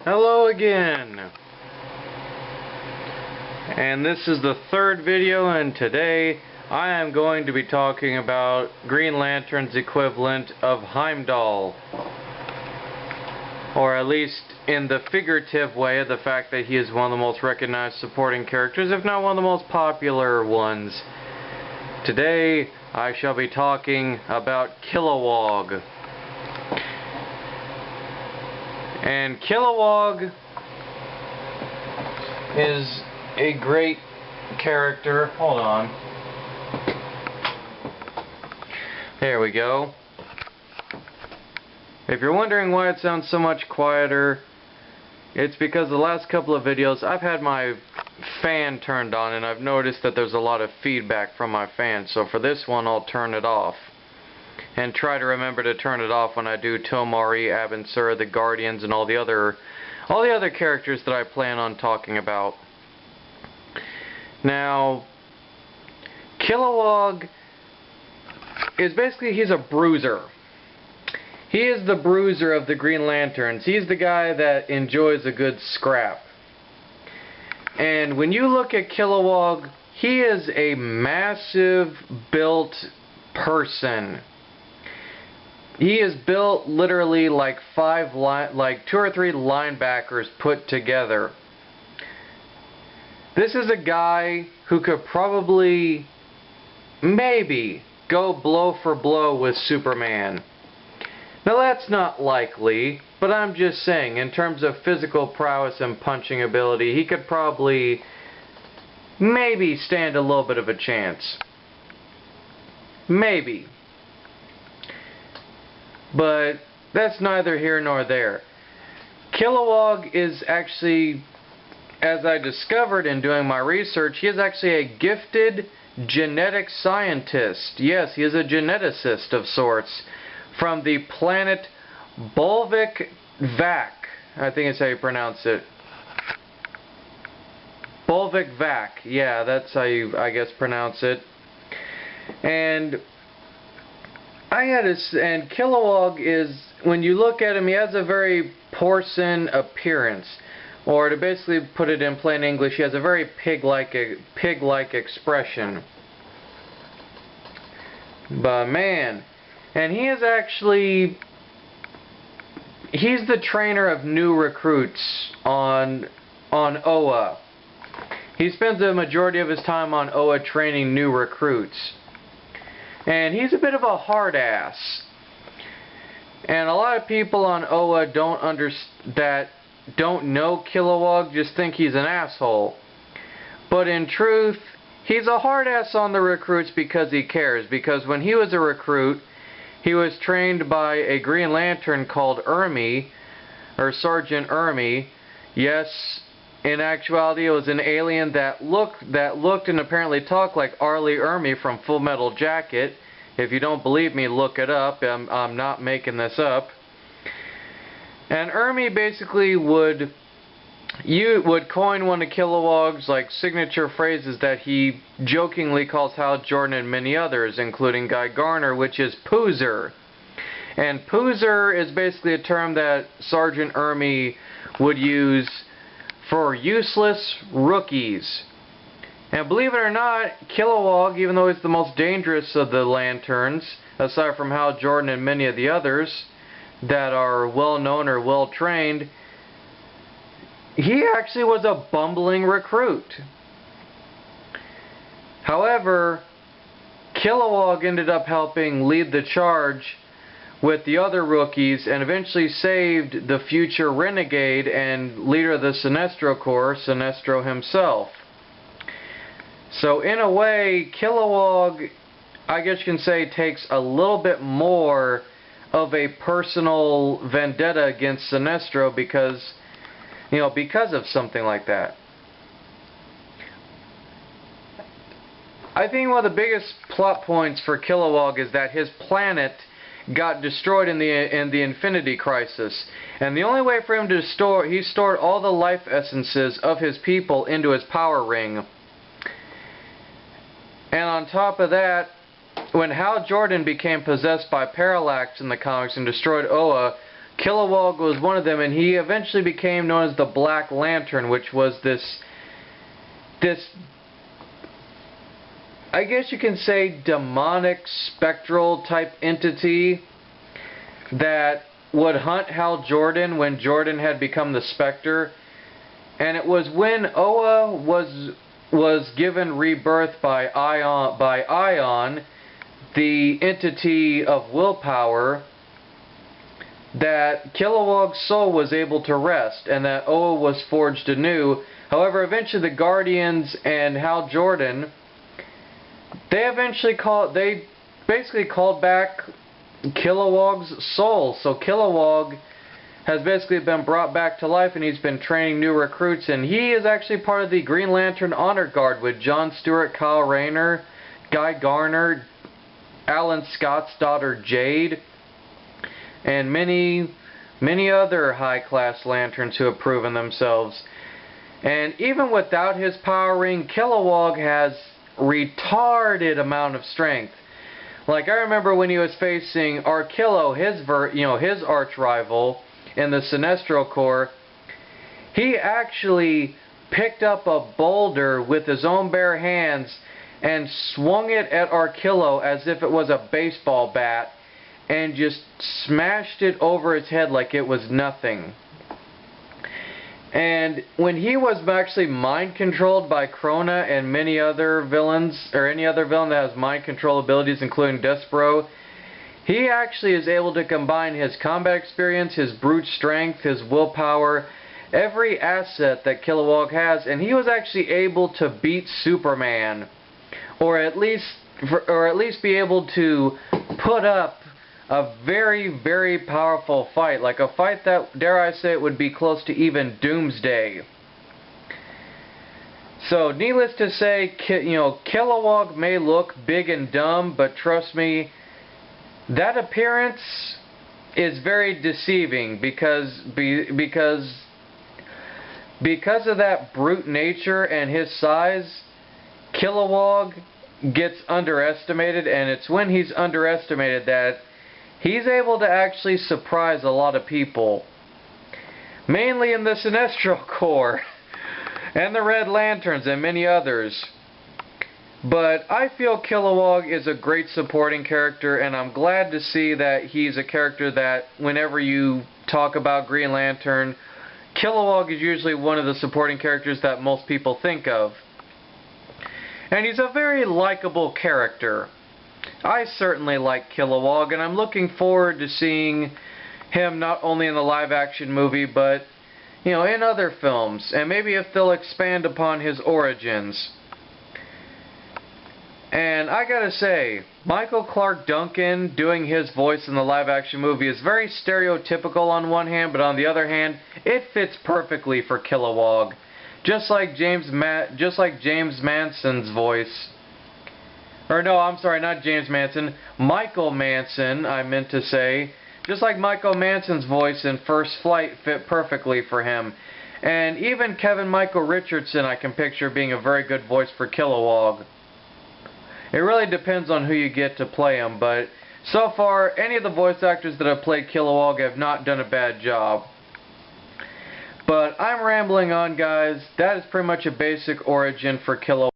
Hello again, and this is the third video, and today I am going to be talking about Green Lantern's equivalent of Heimdall, or at least in the figurative way of the fact that he is one of the most recognized supporting characters, if not one of the most popular ones. Today I shall be talking about Kilowog. And Kilowog is a great character. Hold on. There we go. If you're wondering why it sounds so much quieter, it's because the last couple of videos I've had my fan turned on and I've noticed that there's a lot of feedback from my fan. So for this one I'll turn it off. And try to remember to turn it off when I do Tomari, Abensur, the Guardians, and all the other characters that I plan on talking about. Now, Kilowog is basically, he's a bruiser. He is the bruiser of the Green Lanterns. He's the guy that enjoys a good scrap. And when you look at Kilowog, he is a massive built person. He is built literally like two or three linebackers put together. This is a guy who could probably, maybe, go blow for blow with Superman. Now that's not likely, but I'm just saying, in terms of physical prowess and punching ability, he could probably, maybe stand a little bit of a chance. Maybe. But that's neither here nor there. Kilowog is actually, as I discovered in doing my research, he is actually a gifted genetic scientist. Yes, he is a geneticist of sorts from the planet Bolvik-Vac. I think it's how you pronounce it. Bolvik-Vac. Yeah, that's how you, I guess, pronounce it. And Kilowog is, when you look at him, he has a very porcine appearance. Or to basically put it in plain English, he has a very pig-like expression. But man, and he is actually, he's the trainer of new recruits on Oa. He spends the majority of his time on Oa training new recruits. And he's a bit of a hard ass. And a lot of people on Oa don't know Kilowog, just think he's an asshole. But in truth, he's a hard ass on the recruits because he cares. Because when he was a recruit, he was trained by a Green Lantern called Ermi, or Sergeant Ermi. Yes, in actuality it was an alien that looked and apparently talked like Arlie Ermi from Full Metal Jacket. If you don't believe me, look it up. I'm not making this up. And Ermi basically would coin one of Kilowog's signature phrases that he jokingly calls Hal Jordan and many others, including Guy Garner, which is poozer. And poozer is basically a term that Sergeant Ermi would use for useless rookies. And believe it or not, Kilowog, even though he's the most dangerous of the Lanterns, aside from Hal Jordan and many of the others that are well known or well trained, he actually was a bumbling recruit. However, Kilowog ended up helping lead the charge with the other rookies and eventually saved the future renegade and leader of the Sinestro Corps, Sinestro himself. So in a way, Kilowog, I guess you can say, takes a little bit more of a personal vendetta against Sinestro because of something like that. I think one of the biggest plot points for Kilowog is that his planet got destroyed in the Infinity Crisis, and the only way for him to he stored all the life essences of his people into his power ring. And on top of that, when Hal Jordan became possessed by Parallax in the comics and destroyed Oa, Kilowog was one of them, and he eventually became known as the Black Lantern, which was this, I guess you can say, demonic, spectral type entity that would hunt Hal Jordan when Jordan had become the Spectre. And it was when Oa was given rebirth by Ion, the entity of willpower, that Kilowog's soul was able to rest, and that Oa was forged anew. However, eventually the Guardians and Hal Jordan, they basically called back Kilowog's soul. So Kilowog has basically been brought back to life, and he's been training new recruits, and he is actually part of the Green Lantern Honor Guard with John Stewart, Kyle Rayner, Guy Garner, Alan Scott's daughter Jade, and many other high-class Lanterns who have proven themselves. And even without his power ring, Kilowog has retarded amount of strength. Like, I remember when he was facing Arkillo, his arch rival in the Sinestro Corps, he actually picked up a boulder with his own bare hands and swung it at Arkillo as if it was a baseball bat, and just smashed it over his head like it was nothing. And when he was actually mind controlled by Krona and many other villains, or any other villain that has mind control abilities, including Despero, he actually is able to combine his combat experience, his brute strength, his willpower, every asset that Kilowog has, and he was actually able to beat Superman, or at least be able to put up a very, very powerful fight, like a fight that, dare I say, it would be close to even Doomsday. So, needless to say, Kilowog may look big and dumb, but trust me, that appearance is very deceiving because of that brute nature and his size. Kilowog gets underestimated, and it's when he's underestimated that he's able to actually surprise a lot of people. Mainly in the Sinestro Corps and the Red Lanterns and many others. But I feel Kilowog is a great supporting character, and I'm glad to see that he's a character that whenever you talk about Green Lantern, Kilowog is usually one of the supporting characters that most people think of. And he's a very likable character. I certainly like Kilowog, and I'm looking forward to seeing him not only in the live-action movie, but, in other films, and maybe if they'll expand upon his origins. And I gotta say, Michael Clarke Duncan doing his voice in the live-action movie is very stereotypical on one hand, but on the other hand, it fits perfectly for Kilowog. Just like James Manson's voice. Or no, I'm sorry, not James Manson. Michael Manson, I meant to say. Just like Michael Manson's voice in First Flight fit perfectly for him. And even Kevin Michael Richardson I can picture being a very good voice for Kilowog. It really depends on who you get to play him, but so far, any of the voice actors that have played Kilowog have not done a bad job. But I'm rambling on, guys. That is pretty much a basic origin for Kilowog.